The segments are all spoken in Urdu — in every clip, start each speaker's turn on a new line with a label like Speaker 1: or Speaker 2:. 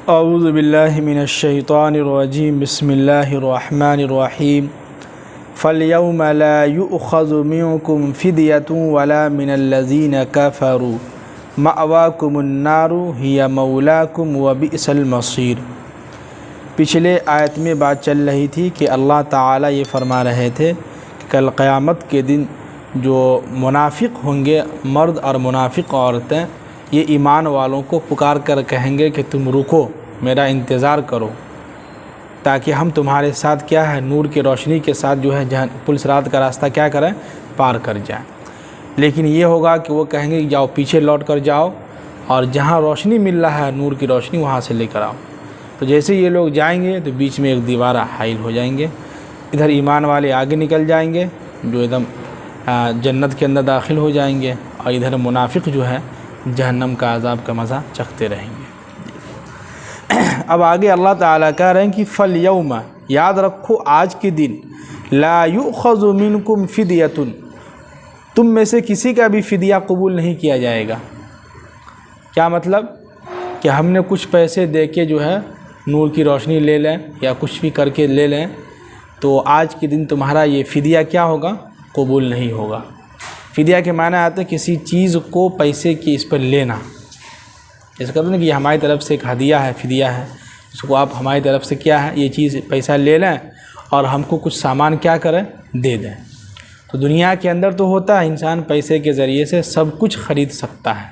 Speaker 1: اعوذ باللہ من الشیطان الرجیم بسم اللہ الرحمن الرحیم فالیوم لا یؤخذ منکم فدیۃ ولا من الذین کفروا مأواکم النار ہی مولاکم وبئس المصیر۔ پچھلے آیت میں بات چل رہی تھی کہ اللہ تعالیٰ یہ فرما رہے تھے کہ کل قیامت کے دن جو منافق ہوں گے مرد اور منافق عورتیں، یہ ایمان والوں کو پکار کر کہیں گے کہ تم رکو، میرا انتظار کرو، تاکہ ہم تمہارے ساتھ کیا ہے نور کی روشنی کے ساتھ جو ہے پل صراط کا راستہ کیا کریں، پار کر جائیں۔ لیکن یہ ہوگا کہ وہ کہیں گے کہ جاؤ پیچھے لوٹ کر جاؤ اور جہاں روشنی مل رہا ہے نور کی روشنی وہاں سے لے کر آؤ۔ تو جیسے یہ لوگ جائیں گے تو بیچ میں ایک دیوار حائل ہو جائیں گے، ادھر ایمان والے آگے نکل جائیں گے جو ایک دم جنت کے اندر داخل ہو جائیں گے، اور ادھر منافق جو ہے جہنم کا عذاب کا مزہ چکھتے رہیں گے۔ اب آگے اللہ تعالیٰ کہہ رہے ہیں کہ فالیوم، یاد رکھو آج کے دن، لا یؤخذ منکم فدیۃ، تم میں سے کسی کا بھی فدیہ قبول نہیں کیا جائے گا۔ کیا مطلب؟ کہ ہم نے کچھ پیسے دے کے جو ہے نور کی روشنی لے لیں یا کچھ بھی کر کے لے لیں، تو آج کے دن تمہارا یہ فدیہ کیا ہوگا؟ قبول نہیں ہوگا۔ فدیہ کے معنی آتا ہے کسی چیز کو پیسے کی اس پر لینا، اس کا مطلب کہ یہ ہماری طرف سے ایک ہدیہ ہے، فدیہ ہے، اس کو آپ ہماری طرف سے کیا ہے یہ چیز پیسہ لے لیں اور ہم کو کچھ سامان کیا کریں، دے دیں۔ تو دنیا کے اندر تو ہوتا ہے انسان پیسے کے ذریعے سے سب کچھ خرید سکتا ہے۔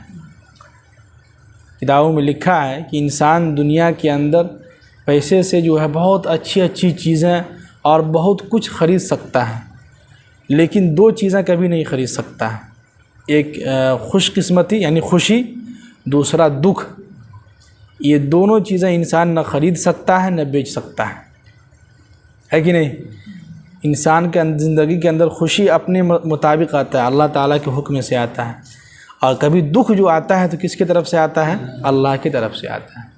Speaker 1: کتابوں میں لکھا ہے کہ انسان دنیا کے اندر پیسے سے جو ہے بہت اچھی اچھی چیزیں اور بہت کچھ خرید سکتا ہے، لیکن دو چیزیں کبھی نہیں خرید سکتا ہے، ایک خوش قسمتی یعنی خوشی، دوسرا دکھ۔ یہ دونوں چیزیں انسان نہ خرید سکتا ہے نہ بیچ سکتا ہے کہ نہیں؟ انسان کے زندگی کے اندر خوشی اپنے مطابق آتا ہے، اللہ تعالیٰ کے حکم سے آتا ہے، اور کبھی دکھ جو آتا ہے تو کس کی طرف سے آتا ہے؟ اللہ کی طرف سے آتا ہے۔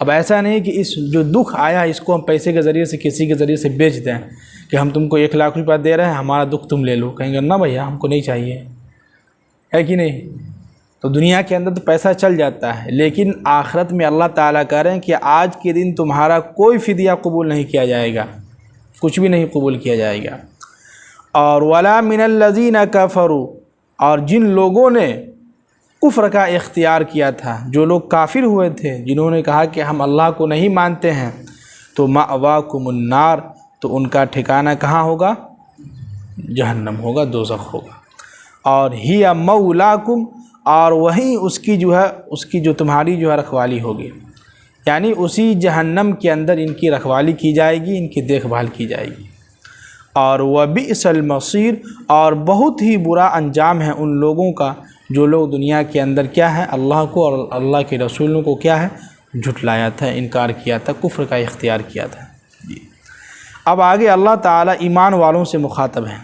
Speaker 1: اب ایسا نہیں کہ اس جو دکھ آیا اس کو ہم پیسے کے ذریعے سے کسی کے ذریعے سے بیچ دیں کہ ہم تم کو 1,00,000 روپیہ دے رہے ہیں، ہمارا دکھ تم لے لو، کہیں گے نہ بھیا ہم کو نہیں چاہیے، ہے کہ نہیں؟ تو دنیا کے اندر تو پیسہ چل جاتا ہے، لیکن آخرت میں اللہ تعالیٰ کہہ رہے ہیں کہ آج کے دن تمہارا کوئی فدیہ قبول نہیں کیا جائے گا، کچھ بھی نہیں قبول کیا جائے گا۔ اور ولا من الذین کفروا، اور جن لوگوں نے کفر کا اختیار کیا تھا، جو لوگ کافر ہوئے تھے، جنہوں نے کہا کہ ہم اللہ کو نہیں مانتے ہیں، تو مأواکم النار، تو ان کا ٹھکانہ کہاں ہوگا؟ جہنم ہوگا، دوزخ ہوگا۔ اور ہی مولاکم، اور وہیں اس کی جو تمہاری جو ہے رکھوالی ہوگی، یعنی اسی جہنم کے اندر ان کی رکھوالی کی جائے گی، ان کی دیکھ بھال کی جائے گی۔ اور وبئس المصیر، اور بہت ہی برا انجام ہے ان لوگوں کا جو لوگ دنیا کے اندر کیا ہے اللہ کو اور اللہ کے رسولوں کو کیا ہے جھٹلایا تھا، انکار کیا تھا، کفر کا اختیار کیا تھا۔ اب آگے اللہ تعالیٰ ایمان والوں سے مخاطب ہیں،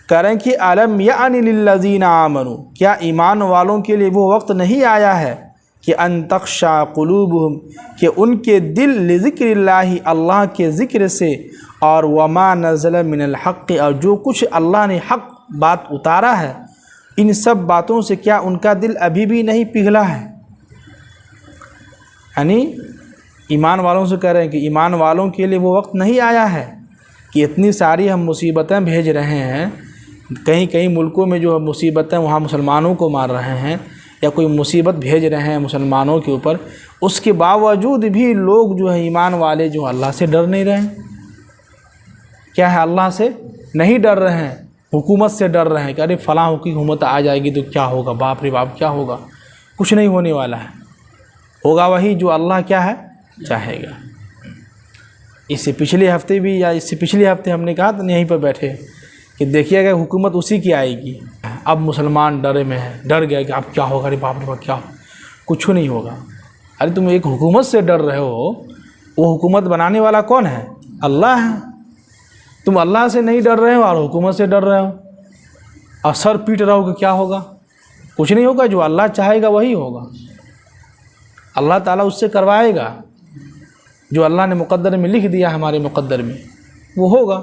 Speaker 1: کہہ رہے ہیں کہ الم یعن للذین آمنوا، کیا ایمان والوں کے لیے وہ وقت نہیں آیا ہے کہ ان تخشع قلوبہم، کہ ان کے دل لذکر اللہ، اللہ کے ذکر سے، اور وما نزل من الحق، اور جو کچھ اللہ نے حق بات اتارا ہے ان سب باتوں سے کیا ان کا دل ابھی بھی نہیں پگھلا ہے؟ یعنی ایمان والوں سے کہہ رہے ہیں کہ ایمان والوں کے لیے وہ وقت نہیں آیا ہے کہ اتنی ساری ہم مصیبتیں بھیج رہے ہیں، کئی ملکوں میں جو مصیبتیں وہاں مسلمانوں کو مار رہے ہیں یا کوئی مصیبت بھیج رہے ہیں مسلمانوں کے اوپر، اس کے باوجود بھی لوگ جو ہے ایمان والے جو اللہ سے ڈر نہیں رہے ہیں۔ کیا ہے؟ اللہ سے نہیں ڈر رہے ہیں، حکومت سے ڈر رہے ہیں کہ ارے فلاں حکومت آ جائے گی تو کیا ہوگا، باپ رے باپ کیا ہوگا، کچھ نہیں ہونے والا ہے، ہوگا وہی جو اللہ کیا ہے چاہے گا۔ اس سے پچھلے ہفتے ہم نے کہا تھا یہیں پر بیٹھے کہ دیکھیے گا حکومت اسی کی آئے گی۔ اب مسلمان ڈرے میں ہے، ڈر گیا کہ اب کیا ہوگا، ارے باپ رے باپ کیا ہوگا، کچھ نہیں ہوگا۔ ارے تم ایک حکومت سے ڈر رہے ہو، وہ حکومت بنانے والا کون ہے؟ اللہ ہے۔ تم اللہ سے نہیں ڈر رہے ہو اور حکومت سے ڈر رہے ہو اور سر پیٹ رہے ہو کہ کیا ہوگا، کچھ نہیں ہوگا، جو اللہ چاہے گا وہی ہوگا، اللہ تعالیٰ اس سے کروائے گا، جو اللہ نے مقدر میں لکھ دیا ہمارے مقدر میں وہ ہوگا۔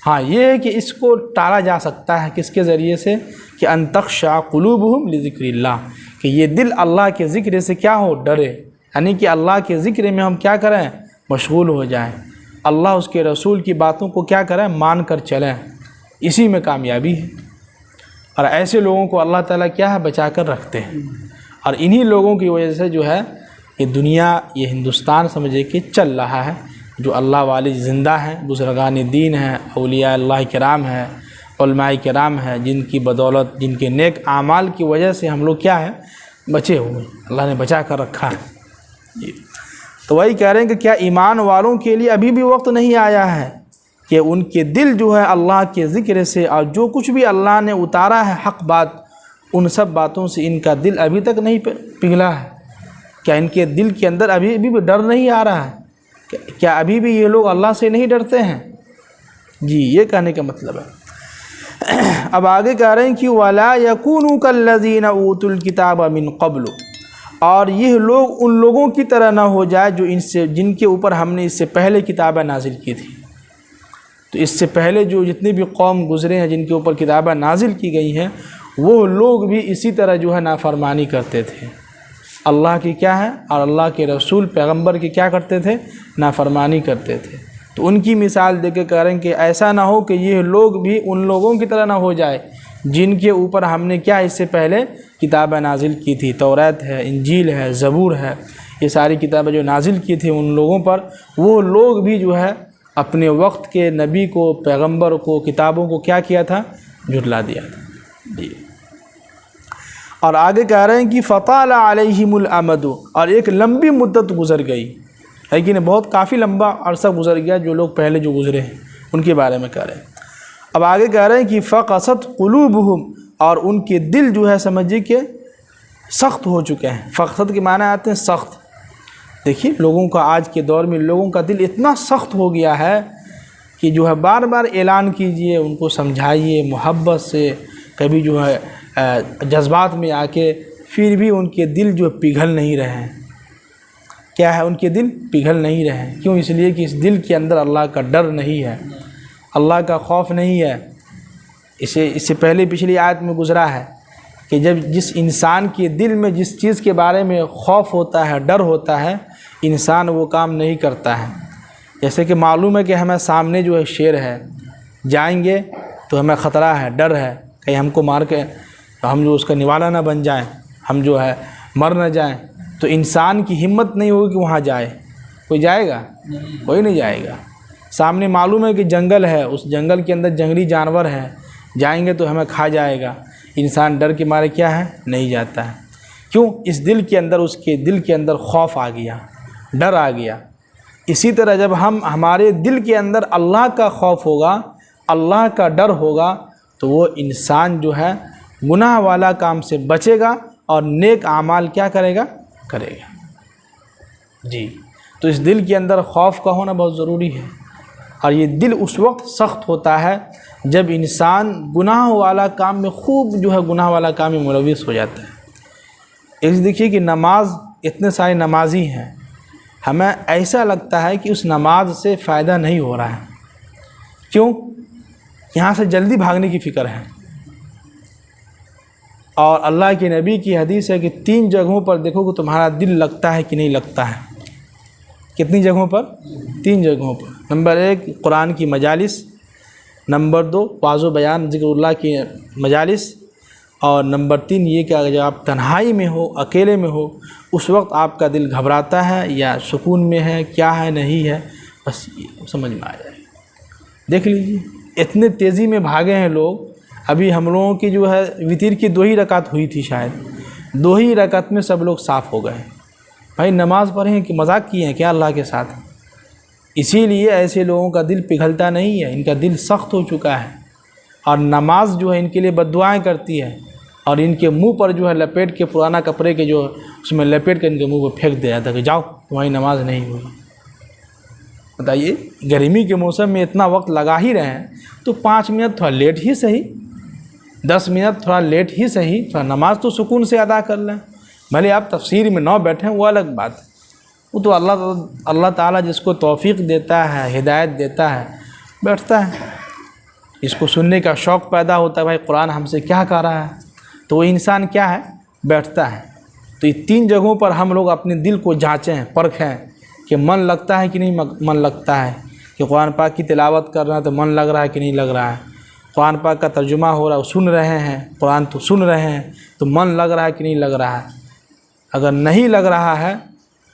Speaker 1: ہاں یہ ہے کہ اس کو ٹالا جا سکتا ہے کس کے ذریعے سے؟ کہ ان تخشع قلوبہم لذکر اللہ، کہ یہ دل اللہ کے ذکر سے کیا ہو؟ ڈرے، یعنی کہ اللہ کے ذکر میں ہم کیا کریں؟ مشغول ہو جائیں، اللہ اس کے رسول کی باتوں کو کیا کریں؟ مان کر چلیں، اسی میں کامیابی ہے۔ اور ایسے لوگوں کو اللہ تعالیٰ کیا ہے؟ بچا کر رکھتے ہیں۔ اور انہی لوگوں کی وجہ سے جو ہے یہ دنیا، یہ ہندوستان سمجھے کہ چل رہا ہے۔ جو اللہ والے زندہ ہیں، بزرگان دین ہیں، اولیاء اللہ کرام ہیں، علماء کرام ہیں، جن کی بدولت، جن کے نیک اعمال کی وجہ سے ہم لوگ کیا ہے؟ بچے ہوئے، اللہ نے بچا کر رکھا ہے۔ تو وہی کہہ رہے ہیں کہ کیا ایمان والوں کے لیے ابھی بھی وقت نہیں آیا ہے کہ ان کے دل جو ہے اللہ کے ذکر سے اور جو کچھ بھی اللہ نے اتارا ہے حق بات، ان سب باتوں سے ان کا دل ابھی تک نہیں پگھلا ہے؟ کیا ان کے دل کے اندر ابھی بھی ڈر نہیں آ رہا ہے؟ کیا ابھی بھی یہ لوگ اللہ سے نہیں ڈرتے ہیں؟ جی یہ کہنے کا مطلب ہے۔ اب آگے کہہ رہے ہیں کہ وَلَا يَكُونُوا كَالَّذِينَ أُوتُوا الْكِتَابَ مِنْ قَبْلُ، اور یہ لوگ ان لوگوں کی طرح نہ ہو جائے جو جن کے اوپر ہم نے اس سے پہلے کتابیں نازل کی تھی۔ تو اس سے پہلے جو جتنے بھی قوم گزرے ہیں جن کے اوپر کتابیں نازل کی گئی ہیں، وہ لوگ بھی اسی طرح جو ہے نافرمانی کرتے تھے، اللہ کی کیا ہے اور اللہ کے رسول پیغمبر کی کیا کرتے تھے؟ نافرمانی کرتے تھے۔ تو ان کی مثال دے کے کہہ رہے ہیں کہ ایسا نہ ہو کہ یہ لوگ بھی ان لوگوں کی طرح نہ ہو جائے جن کے اوپر ہم نے کیا اس سے پہلے کتابیں نازل کی تھی، توریت ہے، انجیل ہے، زبور ہے، یہ ساری کتابیں جو نازل کی تھی ان لوگوں پر، وہ لوگ بھی جو ہے اپنے وقت کے نبی کو، پیغمبر کو، کتابوں کو کیا کیا تھا؟ جھٹلا دیا تھا۔ جی اور آگے کہہ رہے ہیں کہ فطال علیہم الامد، اور ایک لمبی مدت گزر گئی ہے کہ نہیں، بہت کافی لمبا عرصہ گزر گیا جو لوگ پہلے جو گزرے ہیں ان کے بارے میں کہہ رہے ہیں۔ اب آگے کہہ رہے ہیں کہ فقست قلوبہم، اور ان کے دل جو ہے سمجھیے کہ سخت ہو چکے ہیں۔ فقست کے معنی آتے ہیں سخت۔ دیکھیے لوگوں کا آج کے دور میں لوگوں کا دل اتنا سخت ہو گیا ہے کہ جو ہے بار بار اعلان کیجئے، ان کو سمجھائیے محبت سے، کبھی جو ہے جذبات میں آ کے، پھر بھی ان کے دل جو پگھل نہیں رہے ہیں۔ کیا ہے؟ ان کے دل پگھل نہیں رہے ہیں۔ کیوں؟ اس لیے کہ اس دل کے اندر اللہ کا ڈر نہیں ہے، اللہ کا خوف نہیں ہے۔ اس سے پہلے پچھلی آیت میں گزرا ہے کہ جس انسان کے دل میں جس چیز کے بارے میں خوف ہوتا ہے، ڈر ہوتا ہے، انسان وہ کام نہیں کرتا ہے۔ جیسے کہ معلوم ہے کہ ہمیں سامنے جو ہے شیر ہے، جائیں گے تو ہمیں خطرہ ہے، ڈر ہے، کہیں ہم کو مار کے ہم جو اس کا نوالا نہ بن جائیں، ہم جو ہے مر نہ جائیں، تو انسان کی ہمت نہیں ہوگی کہ وہاں جائے۔ کوئی جائے گا؟ کوئی نہیں جائے گا۔ سامنے معلوم ہے کہ جنگل ہے، اس جنگل کے اندر جنگلی جانور ہے، جائیں گے تو ہمیں کھا جائے گا، انسان ڈر کے مارے کیا ہے؟ نہیں جاتا ہے۔ کیوں؟ اس دل کے اندر، اس کے دل کے اندر خوف آ گیا، ڈر آ گیا۔ اسی طرح جب ہمارے دل کے اندر اللہ کا خوف ہوگا، اللہ کا ڈر ہوگا، تو وہ انسان جو ہے گناہ والا کام سے بچے گا اور نیک اعمال کیا کرے گا؟ کرے گا۔ جی تو اس دل کے اندر خوف کا ہونا بہت ضروری ہے۔ اور یہ دل اس وقت سخت ہوتا ہے جب انسان گناہ والا کام میں خوب جو ہے گناہ والا کام میں ملوث ہو جاتا ہے۔ اس دیکھیے کہ نماز، اتنے سارے نمازی ہیں، ہمیں ایسا لگتا ہے کہ اس نماز سے فائدہ نہیں ہو رہا ہے۔ کیوں؟ یہاں سے جلدی بھاگنے کی فکر ہے۔ اور اللہ کے نبی کی حدیث ہے کہ 3 جگہوں پر دیکھو کہ تمہارا دل لگتا ہے کہ نہیں لگتا ہے۔ کتنی جگہوں پر؟ 3 جگہوں پر۔ نمبر 1 قرآن کی مجالس، نمبر 2 واعظ و بیان ذکر اللہ کی مجالس، اور نمبر 3 یہ کہ جب آپ تنہائی میں ہو، اکیلے میں ہو، اس وقت آپ کا دل گھبراتا ہے یا سکون میں ہے، کیا ہے نہیں ہے، بس یہ سمجھ میں آ جائے۔ دیکھ لیجیے اتنے تیزی میں بھاگے ہیں لوگ۔ ابھی ہم لوگوں کی جو ہے وتر کی 2 ہی رکعت ہوئی تھی، شاید 2 ہی رکعت میں سب لوگ صاف ہو گئے۔ بھائی نماز پڑھیں کہ مذاق کیے ہیں کیا اللہ کے ساتھ؟ اسی لیے ایسے لوگوں کا دل پگھلتا نہیں ہے، ان کا دل سخت ہو چکا ہے، اور نماز جو ہے ان کے لیے بد دعائیں کرتی ہے، اور ان کے منہ پر جو ہے لپیٹ کے پرانا کپڑے کے جو اس میں لپیٹ کر ان کے منہ پہ پھینک دیا تھا کہ جاؤ تمہاری نماز نہیں ہوئی۔ بتائیے گرمی کے موسم میں اتنا وقت لگا ہی رہے ہیں تو 5 منٹ تھوڑا لیٹ ہی صحیح، 10 منٹ تھوڑا لیٹ ہی صحیح، تھوڑا نماز تو سکون سے ادا کر لیں۔ بھلے آپ تفسیر میں نہ بیٹھیں وہ الگ بات ہے، وہ تو اللہ تعالیٰ جس کو توفیق دیتا ہے، ہدایت دیتا ہے، بیٹھتا ہے، اس کو سننے کا شوق پیدا ہوتا ہے، بھائی قرآن ہم سے کیا کہہ رہا ہے، تو وہ انسان کیا ہے؟ بیٹھتا ہے۔ تو یہ 3 جگہوں پر ہم لوگ اپنے دل کو جانچیں، پرکھیں کہ من لگتا ہے کہ نہیں من لگتا ہے، کہ قرآن پاک کی تلاوت کر رہے ہیں تو من لگ رہا ہے کہ نہیں لگ رہا ہے، قرآن پاک کا ترجمہ ہو رہا ہے، سن رہے ہیں قرآن تو سن رہے ہیں تو من لگ رہا ہے کہ نہیں لگ رہا ہے۔ اگر نہیں لگ رہا ہے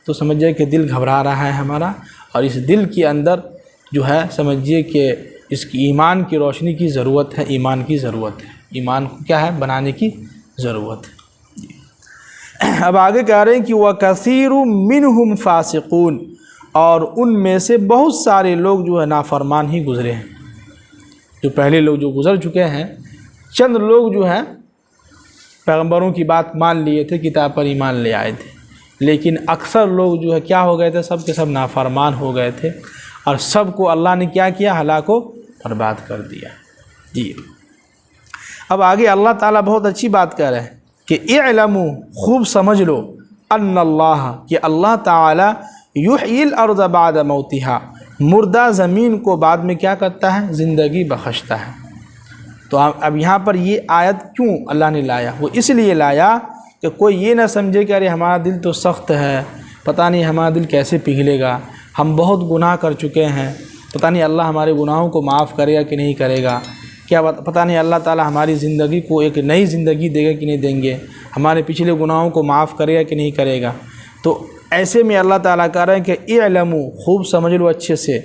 Speaker 1: تو سمجھیے کہ دل گھبرا رہا ہے ہمارا، اور اس دل کے اندر جو ہے سمجھیے کہ اس کی ایمان کی روشنی کی ضرورت ہے، ایمان کی ضرورت ہے، ایمان کو کیا ہے بنانے کی ضرورت ہے۔ اب آگے کہہ رہے ہیں کہ وَكَثِيرٌ مِّنْهُمْ فَاسِقُونَ، اور ان میں سے بہت سارے لوگ جو ہے نافرمان ہی گزرے ہیں۔ جو پہلے لوگ جو گزر چکے ہیں، چند لوگ جو ہیں پیغمبروں کی بات مان لیے تھے، کتاب پر ایمان لے آئے تھے، لیکن اکثر لوگ جو ہے کیا ہو گئے تھے، سب کے سب نافرمان ہو گئے تھے، اور سب کو اللہ نے کیا کیا، ہلاک و برباد کر دیا۔ جی اب آگے اللہ تعالیٰ بہت اچھی بات کہہ رہے ہیں کہ اعلموا، خوب سمجھ لو، ان اللہ، کہ اللہ تعالیٰ یحیی الارض بعد موتها، مردہ زمین کو بعد میں کیا کرتا ہے، زندگی بخشتا ہے۔ تو اب یہاں پر یہ آیت کیوں اللہ نے لایا؟ وہ اس لیے لایا کہ کوئی یہ نہ سمجھے کہ ارے ہمارا دل تو سخت ہے، پتہ نہیں ہمارا دل کیسے پگھلے گا، ہم بہت گناہ کر چکے ہیں، پتہ نہیں اللہ ہمارے گناہوں کو معاف کرے گا کہ نہیں کرے گا، کیا پتہ نہیں اللہ تعالیٰ ہماری زندگی کو ایک نئی زندگی دے گا کہ نہیں دیں گے، ہمارے پچھلے گناہوں کو معاف کرے گا کہ نہیں کرے گا۔ تو ایسے میں اللہ تعالیٰ کہہ رہے ہیں کہ اعلموا، خوب سمجھ لو اچھے سے،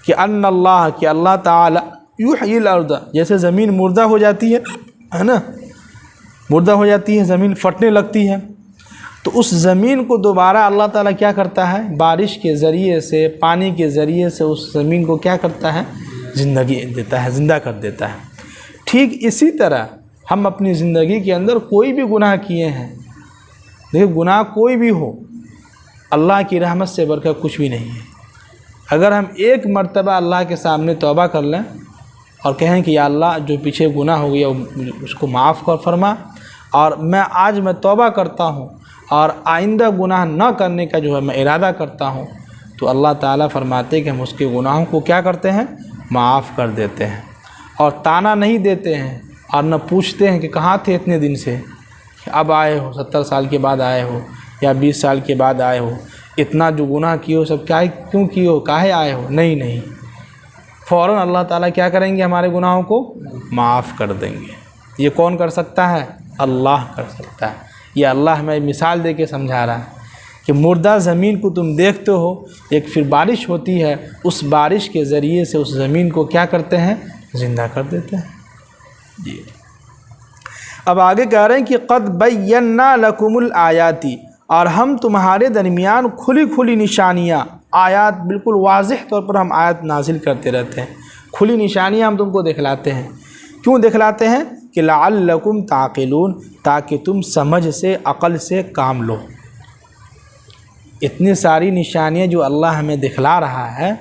Speaker 1: کہ ان اللہ، کہ اللہ تعالیٰ یحیی الارض، جیسے زمین مردہ ہو جاتی ہے نا، مردہ ہو جاتی ہے، زمین پھٹنے لگتی ہے، تو اس زمین کو دوبارہ اللہ تعالیٰ کیا کرتا ہے، بارش کے ذریعے سے، پانی کے ذریعے سے اس زمین کو کیا کرتا ہے، زندگی دیتا ہے، زندہ کر دیتا ہے۔ ٹھیک اسی طرح ہم اپنی زندگی کے اندر کوئی بھی گناہ کیے ہیں، دیکھیں گناہ کوئی بھی ہو، اللہ کی رحمت سے بڑھ کر کچھ بھی نہیں ہے۔ اگر ہم ایک مرتبہ اللہ کے سامنے توبہ کر لیں اور کہیں کہ یا اللہ جو پیچھے گناہ ہو گیا اس کو معاف کر فرما، اور آج میں توبہ کرتا ہوں اور آئندہ گناہ نہ کرنے کا جو ہے میں ارادہ کرتا ہوں، تو اللہ تعالیٰ فرماتے ہیں کہ ہم اس کے گناہوں کو کیا کرتے ہیں، معاف کر دیتے ہیں، اور طعنہ نہیں دیتے ہیں، اور نہ پوچھتے ہیں کہ کہاں تھے اتنے دن سے، اب آئے ہو، 70 سال کے بعد آئے ہو یا 20 سال کے بعد آئے ہو، اتنا جو گناہ کیے ہو سب کیوں کیے ہو، کاہے آئے ہو؟ نہیں، فوراً اللہ تعالیٰ کیا کریں گے، ہمارے گناہوں کو معاف کر دیں گے۔ یہ کون کر سکتا ہے؟ اللہ کر سکتا ہے۔ یہ اللہ ہمیں مثال دے کے سمجھا رہا ہے کہ مردہ زمین کو تم دیکھتے ہو، ایک پھر بارش ہوتی ہے، اس بارش کے ذریعے سے اس زمین کو کیا کرتے ہیں، زندہ کر دیتے ہیں۔ جی اب آگے کہہ رہے ہیں کہ قد بینا لکم الآیات، اور ہم تمہارے درمیان کھلی کھلی نشانیاں، آیات بالکل واضح طور پر ہم آیات نازل کرتے رہتے ہیں، کھلی نشانیاں ہم تم کو دکھلاتے ہیں۔ کیوں دکھلاتے ہیں؟ کہ لعلکم تعقلون، تاکہ تم سمجھ سے، عقل سے کام لو۔ اتنی ساری نشانیاں جو اللہ ہمیں دکھلا رہا ہے،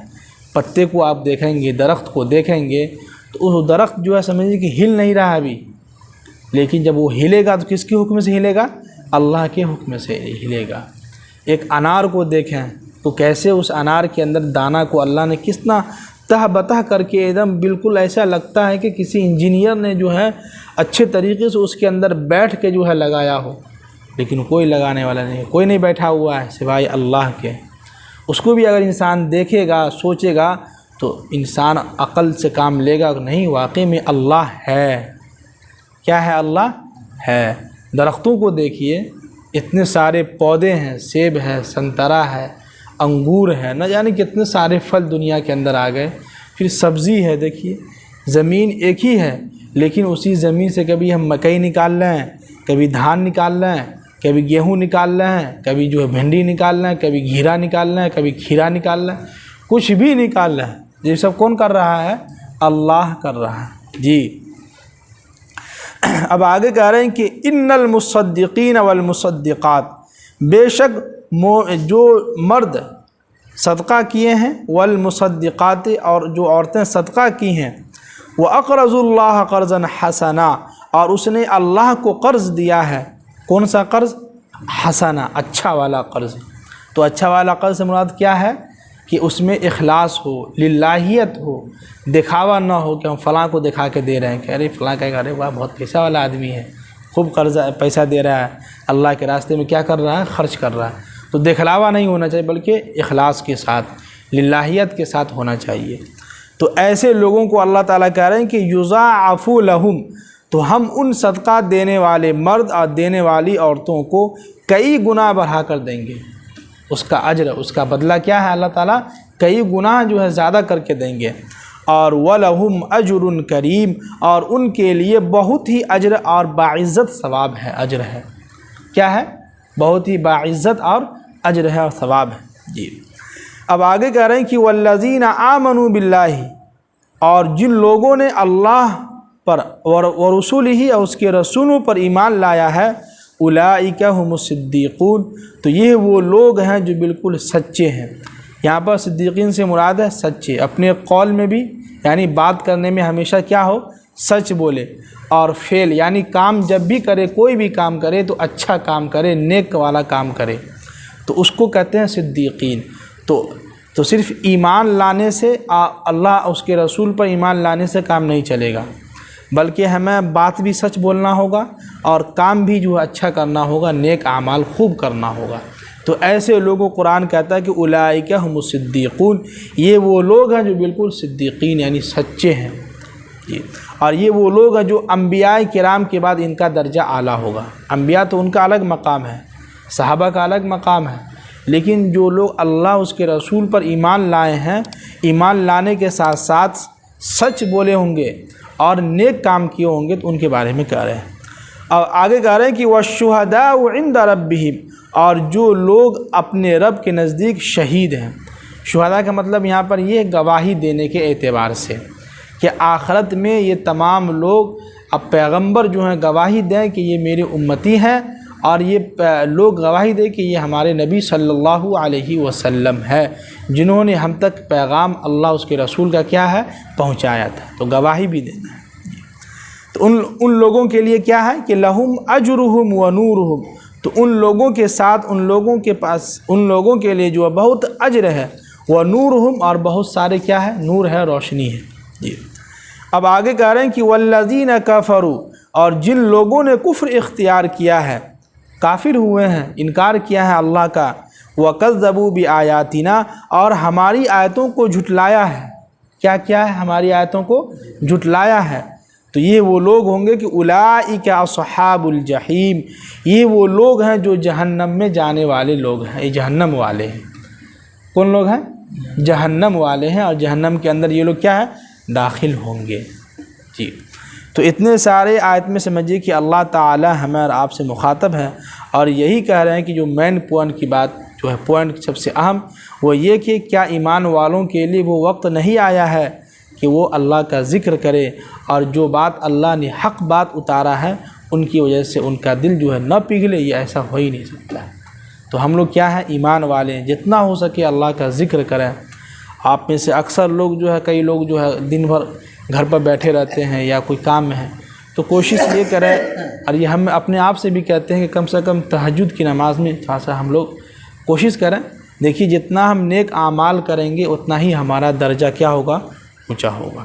Speaker 1: پتے کو آپ دیکھیں گے، درخت کو دیکھیں گے تو اس درخت جو ہے سمجھیے کہ ہل نہیں رہا ابھی، لیکن جب وہ ہلے گا تو کس کے حکم سے ہلے گا؟ اللہ کے حکم سے ہلے گا۔ ایک انار کو دیکھیں تو کیسے اس انار کے اندر دانہ کو اللہ نے کتنا تہ بتہ کر کے ایک دم بالکل ایسا لگتا ہے کہ کسی انجینئر نے جو ہے اچھے طریقے سے اس کے اندر بیٹھ کے جو ہے لگایا ہو، لیکن کوئی لگانے والا نہیں ہے، کوئی نہیں بیٹھا ہوا ہے سوائے اللہ کے۔ اس کو بھی اگر انسان دیکھے گا، سوچے گا تو انسان عقل سے کام لے گا، نہیں واقعی میں اللہ ہے۔ کیا ہے؟ اللہ ہے۔ درختوں کو دیکھیے، اتنے سارے پودے ہیں، سیب ہے، سنترا ہے، انگور ہے، نہ جانے کتنے سارے پھل دنیا کے اندر آ گئے۔ پھر سبزی ہے، دیکھیے زمین ایک ہی ہے، لیکن اسی زمین سے کبھی ہم مکئی نکال رہے ہیں، کبھی دھان نکال رہے ہیں، کبھی گیہوں نکال رہے ہیں، کبھی جو ہے بھنڈی نکال رہے ہیں، کبھی گھیرا نکال رہے ہیں، کبھی کھیرا نکال رہے ہیں، کچھ بھی نکال رہے ہیں۔ یہ سب کون کر رہا ہے؟ اللہ کر رہا ہے۔ جی اب آگے کہہ رہے ہیں کہ ان المصدقین والمصدقات، بے شک جو مرد صدقہ کیے ہیں، والمصدقات، اور جو عورتیں صدقہ کی ہیں، وَأَقْرَضُوا اللَّهَ قَرْضًا حَسَنًا، اور اس نے اللہ کو قرض دیا ہے۔ کون سا قرض؟ حسنہ، اچھا والا قرض۔ تو اچھا والا قرض سے مراد کیا ہے؟ کہ اس میں اخلاص ہو، للہیت ہو، دکھاوا نہ ہو کہ ہم فلاں کو دکھا کے دے رہے ہیں کہ ارے فلاں کہے گا ارے واہ بہت پیسہ والا آدمی ہے، خوب قرضہ پیسہ دے رہا ہے، اللہ کے راستے میں کیا کر رہا ہے، خرچ کر رہا ہے، تو دکھلاوا نہیں ہونا چاہیے بلکہ اخلاص کے ساتھ، للہیت کے ساتھ ہونا چاہیے۔ تو ایسے لوگوں کو اللہ تعالیٰ کہہ رہے ہیں کہ یضاعف لہم، تو ہم ان صدقہ دینے والے مرد اور دینے والی عورتوں کو کئی گنا بڑھا کر دیں گے، اس کا اجر، اس کا بدلہ کیا ہے، اللہ تعالیٰ کئی گنا جو ہے زیادہ کر کے دیں گے۔ اور وَلَهُمْ أَجْرٌ کریم، اور ان کے لیے بہت ہی اجر اور باعزت ثواب ہے، اجر ہے، کیا ہے، بہت ہی باعزت اور اجر ہے اور ثواب ہے۔ جی اب آگے کہہ رہے ہیں کہ وَالَّذِينَ آمَنُوا بِاللَّهِ، اور جن لوگوں نے اللہ پر ورسولہ اور اس کے رسولوں پر ایمان لایا ہے، اولئک هم الصدیقون، تو یہ وہ لوگ ہیں جو بالکل سچے ہیں۔ یہاں پر صدیقین سے مراد ہے سچے، اپنے قول میں بھی یعنی بات کرنے میں ہمیشہ کیا ہو، سچ بولے، اور فعل یعنی کام جب بھی کرے، کوئی بھی کام کرے تو اچھا کام کرے، نیک والا کام کرے، تو اس کو کہتے ہیں صدیقین۔ تو صرف ایمان لانے سے، اللہ اس کے رسول پر ایمان لانے سے کام نہیں چلے گا، بلکہ ہمیں بات بھی سچ بولنا ہوگا اور کام بھی جو ہے اچھا کرنا ہوگا، نیک اعمال خوب کرنا ہوگا۔ تو ایسے لوگوں قرآن کہتا ہے کہ اولئک هم الصدیقون، یہ وہ لوگ ہیں جو بالکل صدیقین یعنی سچے ہیں۔ جی اور یہ وہ لوگ ہیں جو انبیاء کرام کے بعد ان کا درجہ اعلیٰ ہوگا۔ انبیاء تو ان کا الگ مقام ہے، صحابہ کا الگ مقام ہے، لیکن جو لوگ اللہ اس کے رسول پر ایمان لائے ہیں، ایمان لانے کے ساتھ ساتھ سچ بولے ہوں گے اور نیک کام کیے ہوں گے، تو ان کے بارے میں کہہ رہے ہیں۔ اور آگے کہہ رہے ہیں کہ وَالشُّهَدَاءُ عِنْدَ رَبِّهِمْ، اور جو لوگ اپنے رب کے نزدیک شہید ہیں۔ شہداء کا مطلب یہاں پر یہ گواہی دینے کے اعتبار سے کہ آخرت میں یہ تمام لوگ، اب پیغمبر جو ہیں گواہی دیں کہ یہ میرے امتی ہیں، اور یہ لوگ گواہی دیں کہ یہ ہمارے نبی صلی اللہ علیہ وسلم ہے، جنہوں نے ہم تک پیغام اللہ اس کے رسول کا کیا ہے، پہنچایا تھا، تو گواہی بھی دینا ہے۔ تو ان لوگوں کے لیے کیا ہے کہ لہم اجرہم و نورہم، تو ان لوگوں کے ساتھ، ان لوگوں کے پاس، ان لوگوں کے لیے جو ہے بہت اجر ہے، و نورہم، اور بہت سارے کیا ہے، نور ہے، روشنی ہے۔ جی اب آگے کہہ رہے ہیں کہ والذین کفروا، اور جن لوگوں نے کفر اختیار کیا ہے، کافر ہوئے ہیں، انکار کیا ہے اللہ کا، وکذبوا بآیاتنا، اور ہماری آیتوں کو جھٹلایا ہے، کیا کیا ہے، ہماری آیتوں کو جھٹلایا ہے، تو یہ وہ لوگ ہوں گے کہ اولئک اصحاب الجحیم، یہ وہ لوگ ہیں جو جہنم میں جانے والے لوگ ہیں، یہ جہنم والے ہیں۔ کون لوگ ہیں؟ جہنم والے ہیں، اور جہنم کے اندر یہ لوگ کیا ہے، داخل ہوں گے۔ جی تو اتنے سارے آیت میں سمجھیے کہ اللہ تعالی ہمیں اور آپ سے مخاطب ہے، اور یہی کہہ رہے ہیں کہ جو مین پوائنٹ کی بات جو ہے، پوائنٹ سب سے اہم وہ یہ کہ کیا ایمان والوں کے لیے وہ وقت نہیں آیا ہے کہ وہ اللہ کا ذکر کرے، اور جو بات اللہ نے حق بات اتارا ہے ان کی وجہ سے ان کا دل جو ہے نہ پگھلے، یہ ایسا ہو ہی نہیں سکتا ہے۔ تو ہم لوگ کیا ہے، ایمان والے ہیں، جتنا ہو سکے اللہ کا ذکر کریں۔ آپ میں سے اکثر لوگ جو ہے، کئی لوگ جو ہے دن بھر گھر پر بیٹھے رہتے ہیں یا کوئی کام میں ہیں، تو کوشش یہ کریں، اور یہ ہم اپنے آپ سے بھی کہتے ہیں کہ کم سے کم تہجد کی نماز میں تھوڑا سا ہم لوگ کوشش کریں۔ دیکھیے جتنا ہم نیک اعمال کریں گے اتنا ہی ہمارا درجہ کیا ہوگا، اونچا ہوگا،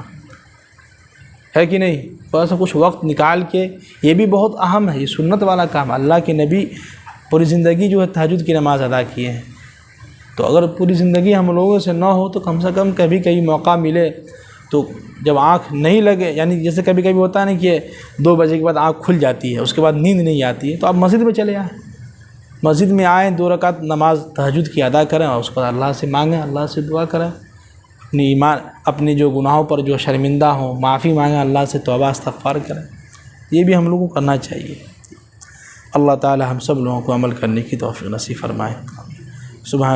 Speaker 1: ہے کہ نہیں؟ تھوڑا سا کچھ وقت نکال کے، یہ بھی بہت اہم ہے، یہ سنت والا کام، اللہ کے نبی پوری زندگی جو ہے تہجد کی نماز ادا کیے ہیں، تو اگر پوری زندگی ہم لوگوں سے نہ ہو تو کم سے کم کبھی کبھی موقع ملے تو جب آنکھ نہیں لگے، یعنی جیسے کبھی کبھی ہوتا ہے نا کہ 2 بجے کے بعد آنکھ کھل جاتی ہے، اس کے بعد نیند نہیں آتی ہے، تو آپ مسجد میں چلے آئیں، مسجد میں آئیں، 2 رکعت نماز تہجد کی ادا کریں، اور اس کو اللہ سے مانگیں، اللہ سے دعا کریں، اپنی ایمان، اپنے جو گناہوں پر جو شرمندہ ہوں معافی مانگیں، اللہ سے توبہ استغفار کریں، یہ بھی ہم لوگوں کو کرنا چاہیے۔ اللہ تعالی ہم سب لوگوں کو عمل کرنے کی توفیق نصیب فرمائے۔ سبحان